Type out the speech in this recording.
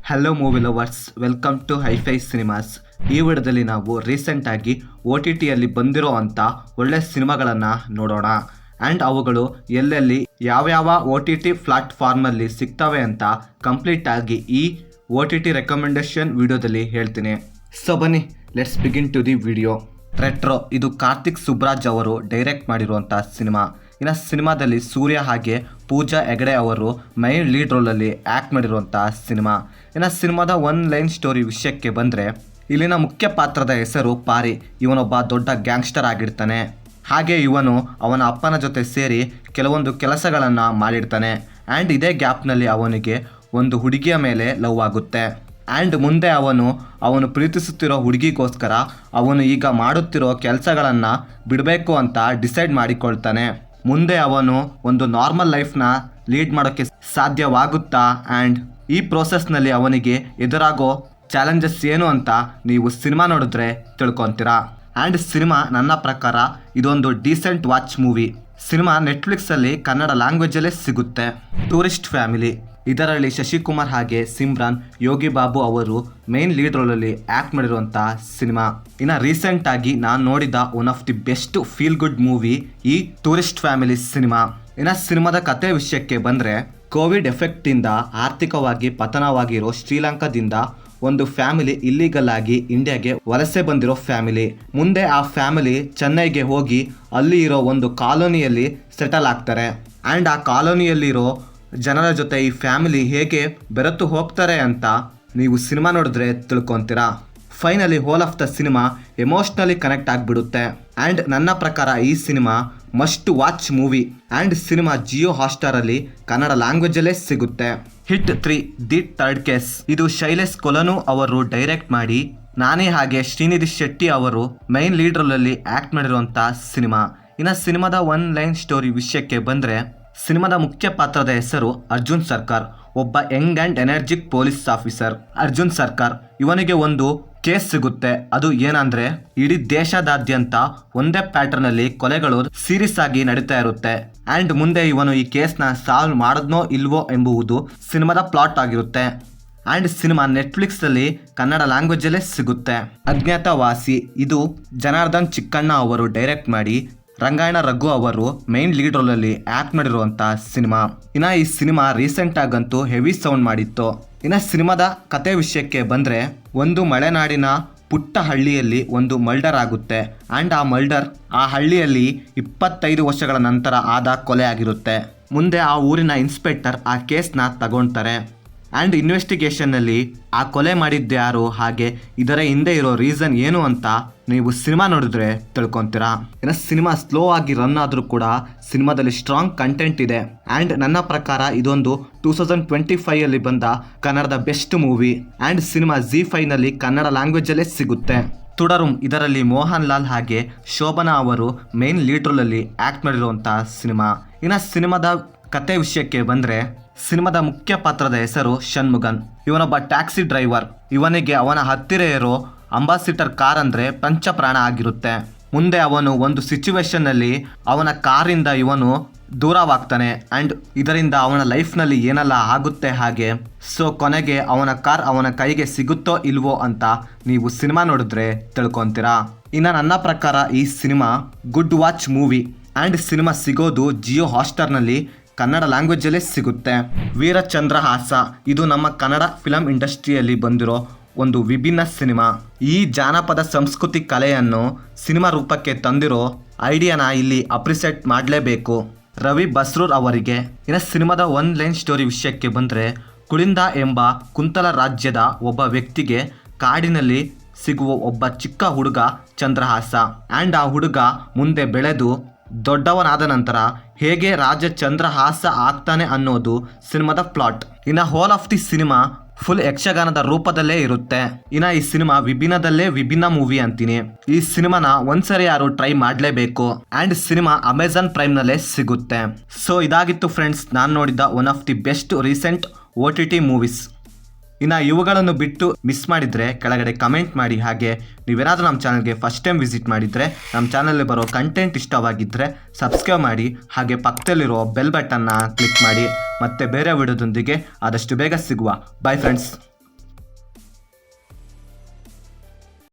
Hello movie lovers, welcome to hi fi cinemas. ಈ ವಿಡಿಯೋದಲ್ಲಿ ನಾವು ರೀಸೆಂಟಾಗಿ OTTಯಲ್ಲಿ ಬಂದಿರೋ ಅಂಥ ಒಳ್ಳೆ ಸಿನಿಮಾಗಳನ್ನು ನೋಡೋಣ. ಆ್ಯಂಡ್ ಅವುಗಳು ಎಲ್ಲೆಲ್ಲಿ ಯಾವ್ಯಾವ OTT ಪ್ಲಾಟ್ಫಾರ್ಮಲ್ಲಿ ಸಿಗ್ತವೆ ಅಂತ ಕಂಪ್ಲೀಟಾಗಿ ಈ OTT ರೆಕಮೆಂಡೇಶನ್ ವಿಡಿಯೋದಲ್ಲಿ ಹೇಳ್ತೀನಿ. ಸೊ ಬನ್ನಿ, let's begin to the video. Retro, ಇದು ಕಾರ್ತಿಕ್ ಸುಬ್ರಾಜ್ ಅವರು ಡೈರೆಕ್ಟ್ ಮಾಡಿರುವಂಥ ಸಿನಿಮಾ. ಇನ್ನು ಸಿನಿಮಾದಲ್ಲಿ ಸೂರ್ಯ ಹಾಗೆ ಪೂಜಾ ಹೆಗಡೆ ಅವರು ಮೈನ್ ಲೀಡ್ ರೋಲಲ್ಲಿ ಆ್ಯಕ್ಟ್ ಮಾಡಿರುವಂಥ ಸಿನಿಮಾ. ಇನ್ನು ಸಿನಿಮಾದ ಒನ್ ಲೈನ್ ಸ್ಟೋರಿ ವಿಷಯಕ್ಕೆ ಬಂದರೆ, ಇಲ್ಲಿನ ಮುಖ್ಯ ಪಾತ್ರದ ಹೆಸರು ಪಾರಿ. ಇವನೊಬ್ಬ ದೊಡ್ಡ ಗ್ಯಾಂಗ್ಸ್ಟರ್ ಆಗಿರ್ತಾನೆ. ಹಾಗೆ ಇವನು ಅವನ ಅಪ್ಪನ ಜೊತೆ ಸೇರಿ ಕೆಲವೊಂದು ಕೆಲಸಗಳನ್ನು ಮಾಡಿರ್ತಾನೆ. ಆ್ಯಂಡ್ ಇದೇ ಗ್ಯಾಪ್ನಲ್ಲಿ ಅವನಿಗೆ ಒಂದು ಹುಡುಗಿಯ ಮೇಲೆ ಲವ್ ಆಗುತ್ತೆ. ಆ್ಯಂಡ್ ಮುಂದೆ ಅವನು ಪ್ರೀತಿಸುತ್ತಿರೋ ಹುಡುಗಿಗೋಸ್ಕರ ಅವನು ಈಗ ಮಾಡುತ್ತಿರೋ ಕೆಲಸಗಳನ್ನು ಬಿಡಬೇಕು ಅಂತ ಡಿಸೈಡ್ ಮಾಡಿಕೊಳ್ತಾನೆ. ಮುಂದೆ ಅವನು ಒಂದು ನಾರ್ಮಲ್ ಲೈಫ್ನ ಲೀಡ್ ಮಾಡೋಕ್ಕೆ ಸಾಧ್ಯವಾಗುತ್ತಾ, ಆ್ಯಂಡ್ ಈ ಪ್ರೋಸೆಸ್ನಲ್ಲಿ ಅವನಿಗೆ ಎದುರಾಗೋ ಚಾಲೆಂಜಸ್ ಏನು ಅಂತ ನೀವು ಸಿನಿಮಾ ನೋಡಿದ್ರೆ ತಿಳ್ಕೊತೀರಾ. ಆ್ಯಂಡ್ ಸಿನಿಮಾ ನನ್ನ ಪ್ರಕಾರ ಇದೊಂದು ಡೀಸೆಂಟ್ ವಾಚ್ ಮೂವಿ. ಸಿನಿಮಾ ನೆಟ್ಫ್ಲಿಕ್ಸಲ್ಲಿ ಕನ್ನಡ ಲ್ಯಾಂಗ್ವೇಜಲ್ಲೇ ಸಿಗುತ್ತೆ. ಟೂರಿಸ್ಟ್ ಫ್ಯಾಮಿಲಿ, ಇದರಲ್ಲಿ ಶಶಿಕುಮಾರ್ ಹಾಗೆ ಸಿಮ್ರಾನ್ ಯೋಗಿ ಬಾಬು ಅವರು ಮೇನ್ ಲೀಡ್ ರೋಲಲ್ಲಿ ಆ್ಯಕ್ಟ್ ಮಾಡಿರುವಂಥ ಸಿನಿಮಾ. ಇನ್ನು ರೀಸೆಂಟಾಗಿ ನಾನು ನೋಡಿದ one of the best feel good movie ಈ ಟೂರಿಸ್ಟ್ ಫ್ಯಾಮಿಲಿ ಸಿನಿಮಾ. ಇನ್ನು ಸಿನಿಮಾದ ಕತೆ ವಿಷಯಕ್ಕೆ ಬಂದರೆ, ಕೋವಿಡ್ ಎಫೆಕ್ಟಿಂದ ಆರ್ಥಿಕವಾಗಿ ಪತನವಾಗಿರೋ ಶ್ರೀಲಂಕಾದಿಂದ ಒಂದು ಫ್ಯಾಮಿಲಿ ಇಲ್ಲಿಗಲ್ ಆಗಿ ಇಂಡಿಯಾಗೆ ವಲಸೆ ಬಂದಿರೋ ಫ್ಯಾಮಿಲಿ. ಮುಂದೆ ಆ ಫ್ಯಾಮಿಲಿ ಚೆನ್ನೈಗೆ ಹೋಗಿ ಅಲ್ಲಿ ಇರೋ ಒಂದು ಕಾಲೋನಿಯಲ್ಲಿ ಸೆಟಲ್ ಆಗ್ತಾರೆ. ಆ್ಯಂಡ್ ಆ ಕಾಲೋನಿಯಲ್ಲಿರೋ ಜನರ ಜೊತೆ ಈ ಫ್ಯಾಮಿಲಿ ಹೇಗೆ ಬೆರೆತು ಹೋಗ್ತಾರೆ ಅಂತ ನೀವು ಸಿನಿಮಾ ನೋಡಿದ್ರೆ ತಿಳ್ಕೊತೀರಾ. Finally whole of the cinema emotionally connect ಆಗಿಬಿಡುತ್ತೆ. ಆ್ಯಂಡ್ ನನ್ನ ಪ್ರಕಾರ ಈ cinema must watch movie. And cinema Jio ಹಾಟ್‌ಸ್ಟಾರಲ್ಲಿ ಕನ್ನಡ ಲ್ಯಾಂಗ್ವೇಜಲ್ಲೇ ಸಿಗುತ್ತೆ. ಹಿಟ್ 3 ದಿ ಥರ್ಡ್ ಕೇಸ್, ಇದು ಶೈಲೇಶ್ ಕೊಲನು ಅವರು ಡೈರೆಕ್ಟ್ ಮಾಡಿ ನಾನೇ ಹಾಗೆ ಶ್ರೀನಿಧಿ ಶೆಟ್ಟಿ ಅವರು ಮೈನ್ ಲೀಡ್ ರೋಲಲ್ಲಿ ಆ್ಯಕ್ಟ್ ಮಾಡಿರುವಂಥ ಸಿನಿಮಾ. ಇನ್ನು ಸಿನಿಮಾದ ಒನ್ ಲೈನ್ ಸ್ಟೋರಿ ವಿಷಯಕ್ಕೆ ಬಂದರೆ, ಸಿನಿಮಾದ ಮುಖ್ಯ ಪಾತ್ರದ ಹೆಸರು ಅರ್ಜುನ್ ಸರ್ಕಾರ್. ಒಬ್ಬ Young and energetic police officer Arjun ಸರ್ಕಾರ್. ಇವನಿಗೆ ಒಂದು ಕೇಸ್ ಸಿಗುತ್ತೆ. ಅದು ಏನಂದರೆ, ಇಡೀ ದೇಶದಾದ್ಯಂತ ಒಂದೇ ಪ್ಯಾಟರ್ನಲ್ಲಿ ಕೊಲೆಗಳು ಸೀರಿಯಸ್ ಆಗಿ ನಡೀತಾ ಇರುತ್ತೆ. ಆ್ಯಂಡ್ ಮುಂದೆ ಇವನು ಈ ಕೇಸ್ನ ಸಾಲ್ವ್ ಮಾಡಿದ್ನೋ ಇಲ್ವೋ ಎಂಬುವುದು ಸಿನಿಮಾದ ಪ್ಲಾಟ್ ಆಗಿರುತ್ತೆ. ಆ್ಯಂಡ್ ಸಿನಿಮಾ ನೆಟ್ಫ್ಲಿಕ್ಸಲ್ಲಿ ಕನ್ನಡ ಲ್ಯಾಂಗ್ವೇಜಲ್ಲೇ ಸಿಗುತ್ತೆ. ಅಜ್ಞಾತವಾಸಿ, ಇದು ಜನಾರ್ದನ್ ಚಿಕ್ಕಣ್ಣ ಅವರು ಡೈರೆಕ್ಟ್ ಮಾಡಿ ರಂಗಾಯಣ ರಘು ಅವರು ಮೈನ್ ಲೀಡ್ ರೋಲಲ್ಲಿ ಆ್ಯಕ್ಟ್ ಮಾಡಿರುವಂಥ ಸಿನಿಮಾ. ಇನ್ನು ಈ ಸಿನಿಮಾ ರೀಸೆಂಟಾಗಂತೂ ಹೆವಿ ಸೌಂಡ್ ಮಾಡಿತ್ತು. ಇನ್ನು ಸಿನಿಮಾದ ಕತೆ ವಿಷಯಕ್ಕೆ ಬಂದರೆ, ಒಂದು ಮಲೆನಾಡಿನ ಪುಟ್ಟ ಹಳ್ಳಿಯಲ್ಲಿ ಒಂದು ಮರ್ಡರ್ ಆಗುತ್ತೆ. ಆ್ಯಂಡ್ ಆ ಹಳ್ಳಿಯಲ್ಲಿ 25 ವರ್ಷಗಳ ನಂತರ ಆದ ಕೊಲೆ ಆಗಿರುತ್ತೆ. ಮುಂದೆ ಆ ಊರಿನ ಇನ್ಸ್ಪೆಕ್ಟರ್ ಆ ಕೇಸ್ನ ತಗೊಳ್ತಾರೆ. ಆ್ಯಂಡ್ ಇನ್ವೆಸ್ಟಿಗೇಷನ್ನಲ್ಲಿ ಆ ಕೊಲೆ ಮಾಡಿದ್ದ್ಯಾರು, ಹಾಗೆ ಇದರ ಹಿಂದೆ ಇರೋ ರೀಸನ್ ಏನು ಅಂತ ನೀವು ಸಿನಿಮಾ ನೋಡಿದ್ರೆ ತಿಳ್ಕೊತೀರಾ. ಇನ್ನು ಸಿನಿಮಾ ಸ್ಲೋ ಆಗಿ ರನ್ ಆದರೂ ಕೂಡ ಸಿನಿಮಾದಲ್ಲಿ ಸ್ಟ್ರಾಂಗ್ ಕಂಟೆಂಟ್ ಇದೆ. ಆ್ಯಂಡ್ ನನ್ನ ಪ್ರಕಾರ ಇದೊಂದು 2025 ಬಂದ ಕನ್ನಡದ ಬೆಸ್ಟ್ ಮೂವಿ. ಆ್ಯಂಡ್ ಸಿನಿಮಾ ZEE5ನಲ್ಲಿ ಕನ್ನಡ ಲ್ಯಾಂಗ್ವೇಜಲ್ಲೇ ಸಿಗುತ್ತೆ. ತುಡರುಮ್, ಇದರಲ್ಲಿ ಮೋಹನ್ ಲಾಲ್ ಹಾಗೆ ಶೋಭನಾ ಅವರು ಮೇನ್ ಲೀಡ್ ರೋಲಲ್ಲಿ ಆ್ಯಕ್ಟ್ ಮಾಡಿರುವಂಥ ಸಿನಿಮಾ. ಇನ್ನು ಸಿನಿಮಾದ ಕತೆ ವಿಷಯಕ್ಕೆ ಬಂದರೆ, ಸಿನಿಮಾದ ಮುಖ್ಯ ಪಾತ್ರದ ಹೆಸರು ಷಣ್ಮುಗನ್. ಇವನೊಬ್ಬ ಟ್ಯಾಕ್ಸಿ ಡ್ರೈವರ್. ಇವನಿಗೆ ಅವನ ಹತ್ತಿರ ಇರೋ ಅಂಬಾಸಿಡರ್ ಕಾರ್ ಅಂದರೆ ಪಂಚಪ್ರಾಣ ಆಗಿರುತ್ತೆ. ಮುಂದೆ ಅವನು ಒಂದು ಸಿಚುವೇಶನ್ನಲ್ಲಿ ಅವನ ಕಾರಿಂದ ಇವನು ದೂರವಾಗ್ತಾನೆ. ಆ್ಯಂಡ್ ಇದರಿಂದ ಅವನ ಲೈಫ್ನಲ್ಲಿ ಏನೆಲ್ಲ ಆಗುತ್ತೆ ಹಾಗೆ. ಸೊ ಕೊನೆಗೆ ಅವನ ಕಾರ್ ಅವನ ಕೈಗೆ ಸಿಗುತ್ತೋ ಇಲ್ವೋ ಅಂತ ನೀವು ಸಿನಿಮಾ ನೋಡಿದ್ರೆ ತಿಳ್ಕೊತೀರಾ. ಇನ್ನು ನನ್ನ ಪ್ರಕಾರ ಈ cinema good watch movie. And cinema ಸಿಗೋದು ಜಿಯೋ ಹಾಟ್‌ಸ್ಟಾರ್ನಲ್ಲಿ ಕನ್ನಡ ಲ್ಯಾಂಗ್ವೇಜಲ್ಲೇ ಸಿಗುತ್ತೆ. ವೀರಚಂದ್ರಹಾಸ, ಇದು ನಮ್ಮ ಕನ್ನಡ ಫಿಲಮ್ ಇಂಡಸ್ಟ್ರಿಯಲ್ಲಿ ಬಂದಿರೋ ಒಂದು ವಿಭಿನ್ನ ಸಿನಿಮಾ. ಈ ಜಾನಪದ ಸಂಸ್ಕೃತಿ ಕಲೆಯನ್ನು ಸಿನಿಮಾ ರೂಪಕ್ಕೆ ತಂದಿರೋ ಐಡಿಯಾನ ಇಲ್ಲಿ ಅಪ್ರಿಸಿಯೇಟ್ ಮಾಡಲೇಬೇಕು ರವಿ ಬಸ್ರೂರ್ ಅವರಿಗೆ. ಇನ್ನು ಸಿನಿಮಾದ ಒನ್ ಲೈನ್ ಸ್ಟೋರಿ ವಿಷಯಕ್ಕೆ ಬಂದರೆ, ಕುಳಿಂದ ಎಂಬ ಕುಂತಲ ರಾಜ್ಯದ ಒಬ್ಬ ವ್ಯಕ್ತಿಗೆ ಕಾಡಿನಲ್ಲಿ ಸಿಗುವ ಒಬ್ಬ ಚಿಕ್ಕ ಹುಡುಗ ಚಂದ್ರಹಾಸ. ಆ್ಯಂಡ್ ಆ ಹುಡುಗ ಮುಂದೆ ಬೆಳೆದು ದೊಡ್ಡವನಾದ ನಂತರ ಹೇಗೆ ರಾಜ ಚಂದ್ರಹಾಸ ಆಗ್ತಾನೆ ಅನ್ನೋದು ಸಿನಿಮಾದ ಪ್ಲಾಟ್. ಇನ್ನು hole of the cinema full ಯಕ್ಷಗಾನದ ರೂಪದಲ್ಲೇ ಇರುತ್ತೆ. ಇನ್ನು ಈ ಸಿನಿಮಾ ವಿಭಿನ್ನ ಮೂವಿ ಅಂತೀನಿ. ಈ ಸಿನಿಮಾನ ಒಂದ್ಸರಿ ಯಾರು ಟ್ರೈ ಮಾಡಲೇಬೇಕು. ಆ್ಯಂಡ್ ಸಿನಿಮಾ ಅಮೆಝಾನ್ ಪ್ರೈಮ್ನಲ್ಲೇ ಸಿಗುತ್ತೆ. ಸೊ ಇದಾಗಿತ್ತು ಫ್ರೆಂಡ್ಸ್, ನಾನು ನೋಡಿದ one of the best recent OTT movies. ಇನ್ನು ಇವುಗಳನ್ನು ಬಿಟ್ಟು ಮಿಸ್ ಮಾಡಿದರೆ ಕೆಳಗಡೆ ಕಮೆಂಟ್ ಮಾಡಿ. ಹಾಗೆ ನೀವೇನಾದರೂ ನಮ್ಮ ಚಾನಲ್ಗೆ ಫಸ್ಟ್ ಟೈಮ್ ವಿಸಿಟ್ ಮಾಡಿದರೆ ನಮ್ಮ ಚಾನಲಲ್ಲಿ ಬರೋ ಕಂಟೆಂಟ್ ಇಷ್ಟವಾಗಿದ್ದರೆ ಸಬ್ಸ್ಕ್ರೈಬ್ ಮಾಡಿ. ಹಾಗೆ ಪಕ್ಕದಲ್ಲಿರೋ ಬೆಲ್ ಬಟನ್ನ ಕ್ಲಿಕ್ ಮಾಡಿ. ಮತ್ತೆ ಬೇರೆ ವಿಡಿಯೋದೊಂದಿಗೆ ಆದಷ್ಟು ಬೇಗ ಸಿಗುವ. Bye friends.